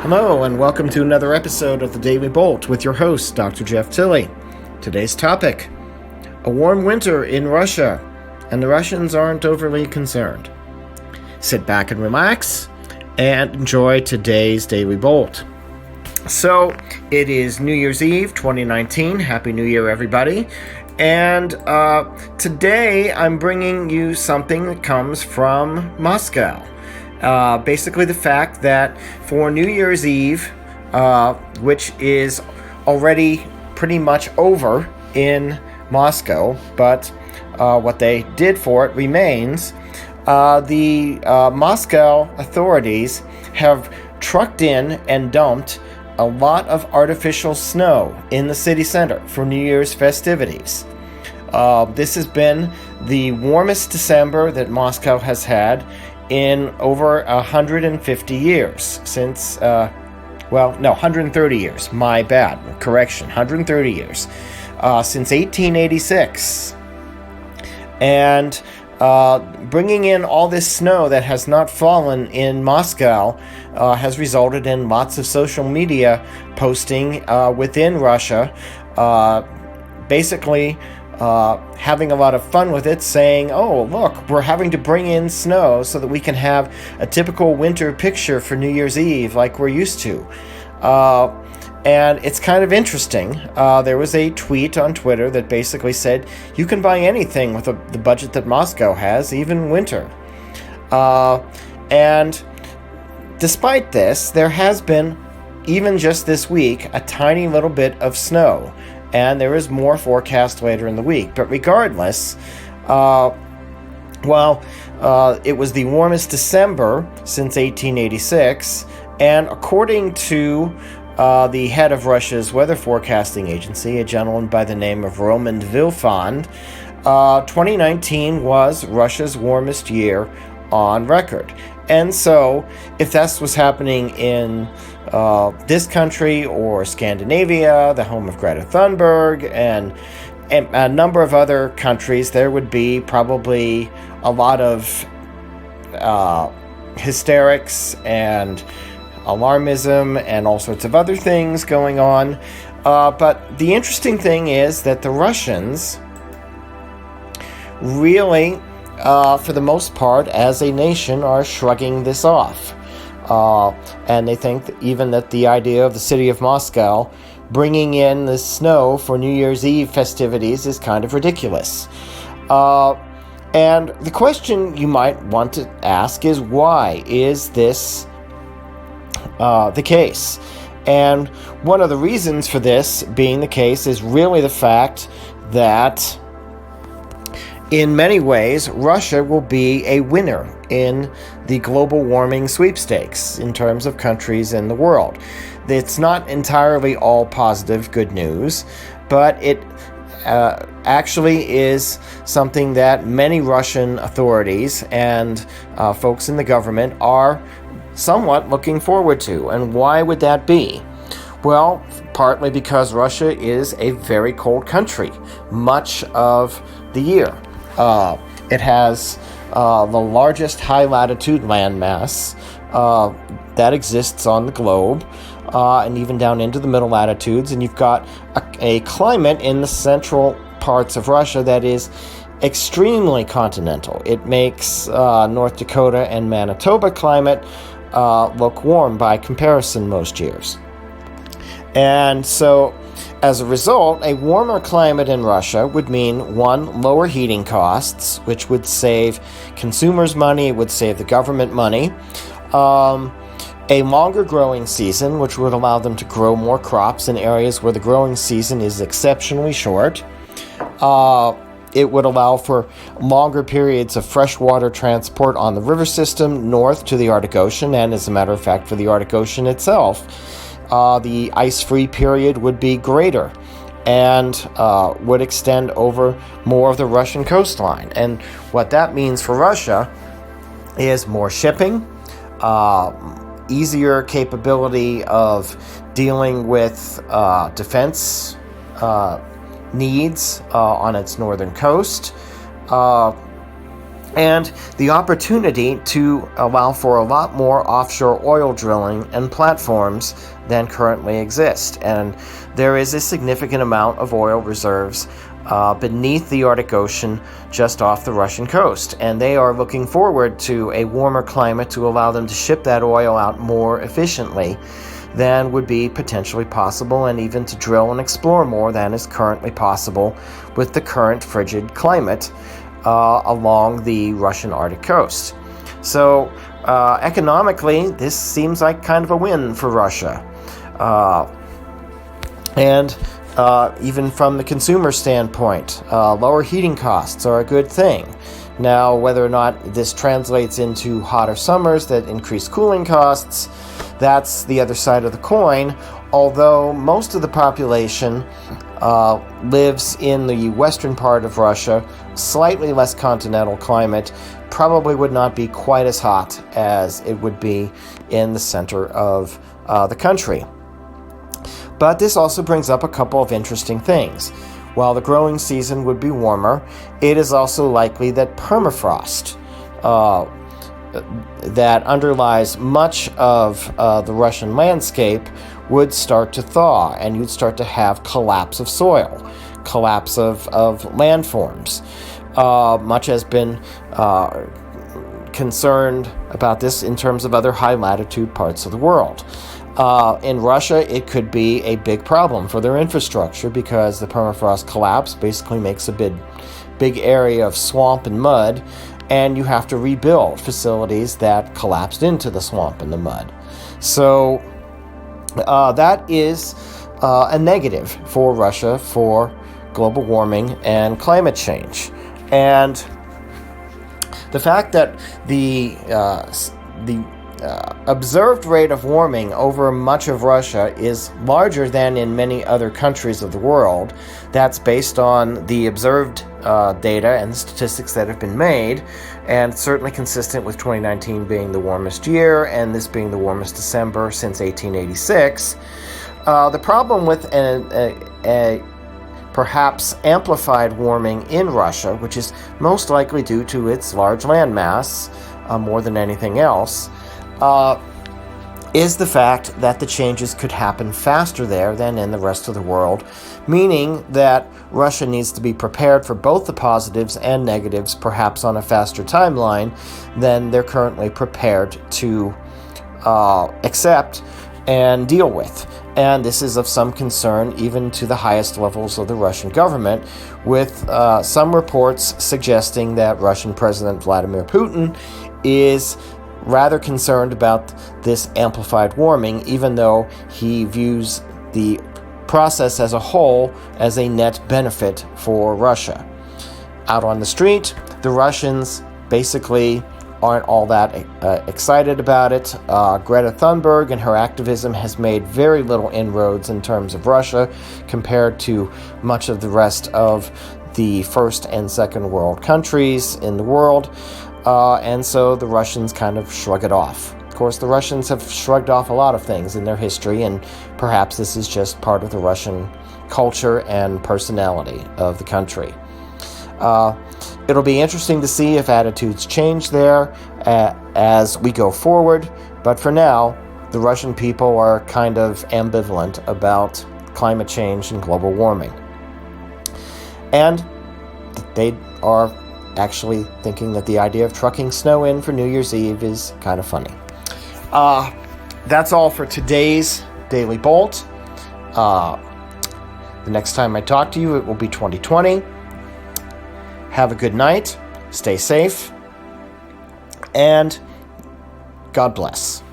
Hello, and welcome to another episode of the Daily Bolt with your host, Dr. Jeff Tilley. Today's topic: a warm winter in Russia, and the Russians aren't overly concerned. Sit back and relax, and enjoy today's Daily Bolt. So, it is New Year's Eve 2019. Happy New Year, everybody. And today I'm bringing you something that comes from Moscow. Basically the fact that for New Year's Eve, which is already pretty much over in Moscow, but what they did for it remains, the Moscow authorities have trucked in and dumped a lot of artificial snow in the city center for New Year's festivities. This has been the warmest December that Moscow has had in over 150 years since, 130 years, my bad, correction, 130 years, since 1886. And bringing in all this snow that has not fallen in Moscow has resulted in lots of social media posting within Russia, basically having a lot of fun with it, saying, oh, look, we're having to bring in snow so that we can have a typical winter picture for New Year's Eve like we're used to. And it's kind of interesting. There was a tweet on Twitter that basically said, you can buy anything with the budget that Moscow has, even winter. And despite this, there has been, even just this week, a tiny little bit of snow. And there is more forecast later in the week. But regardless, it was the warmest December since 1886. And according to the head of Russia's weather forecasting agency, a gentleman by the name of Roman Vilfond, 2019 was Russia's warmest year on record. And so, if this was happening in this country or Scandinavia, the home of Greta Thunberg, and a number of other countries, there would be probably a lot of hysterics and alarmism and all sorts of other things going on. But the interesting thing is that the Russians really, for the most part, as a nation, are shrugging this off. And they think that the idea of the city of Moscow bringing in the snow for New Year's Eve festivities is kind of ridiculous. And the question you might want to ask is, why is this the case? And one of the reasons for this being the case is really the fact that in many ways, Russia will be a winner in the global warming sweepstakes in terms of countries in the world. It's not entirely all positive good news, but it actually is something that many Russian authorities and folks in the government are somewhat looking forward to. And why would that be? Well, partly because Russia is a very cold country much of the year. It has the largest high-latitude landmass that exists on the globe, and even down into the middle latitudes. And you've got a climate in the central parts of Russia that is extremely continental. It makes North Dakota and Manitoba climate look warm by comparison most years. And so, as a result, a warmer climate in Russia would mean, one, lower heating costs, which would save consumers money, it would save the government money, a longer growing season, which would allow them to grow more crops in areas where the growing season is exceptionally short. It would allow for longer periods of freshwater transport on the river system north to the Arctic Ocean, and as a matter of fact, for the Arctic Ocean itself, the ice-free period would be greater and would extend over more of the Russian coastline. And what that means for Russia is more shipping, easier capability of dealing with defense needs on its northern coast, and the opportunity to allow for a lot more offshore oil drilling and platforms than currently exist. And there is a significant amount of oil reserves beneath the Arctic Ocean just off the Russian coast. And they are looking forward to a warmer climate to allow them to ship that oil out more efficiently than would be potentially possible, and even to drill and explore more than is currently possible with the current frigid climate along the Russian Arctic coast. So economically, this seems like kind of a win for Russia. And even from the consumer standpoint, lower heating costs are a good thing. Now, whether or not this translates into hotter summers that increase cooling costs, that's the other side of the coin, although most of the population lives in the western part of Russia, slightly less continental climate, probably would not be quite as hot as it would be in the center of the country. But this also brings up a couple of interesting things. While the growing season would be warmer, it is also likely that permafrost that underlies much of the Russian landscape would start to thaw, and you'd start to have collapse of soil, collapse of landforms. Much has been concerned about this in terms of other high latitude parts of the world. In Russia, it could be a big problem for their infrastructure because the permafrost collapse basically makes a big area of swamp and mud, and you have to rebuild facilities that collapsed into the swamp and the mud. So that is a negative for Russia for global warming and climate change. And the fact that the observed rate of warming over much of Russia is larger than in many other countries of the world. That's based on the observed data and statistics that have been made, and certainly consistent with 2019 being the warmest year and this being the warmest December since 1886. The problem with a perhaps amplified warming in Russia, which is most likely due to its large landmass more than anything else, is the fact that the changes could happen faster there than in the rest of the world, meaning that Russia needs to be prepared for both the positives and negatives, perhaps on a faster timeline than they're currently prepared to accept and deal with. And this is of some concern even to the highest levels of the Russian government, with some reports suggesting that Russian President Vladimir Putin is rather concerned about this amplified warming, even though he views the process as a whole as a net benefit for Russia. Out on the street, the Russians basically aren't all that excited about it. Greta Thunberg and her activism has made very little inroads in terms of Russia compared to much of the rest of the first and second world countries in the world. And so the Russians kind of shrug it off. Of course, the Russians have shrugged off a lot of things in their history, and perhaps this is just part of the Russian culture and personality of the country. It'll be interesting to see if attitudes change there as we go forward, but for now, the Russian people are kind of ambivalent about climate change and global warming. And they are actually thinking that the idea of trucking snow in for New Year's Eve is kind of funny. That's all for today's Daily Bolt. The next time I talk to you, it will be 2020. Have a good night, stay safe, and God bless.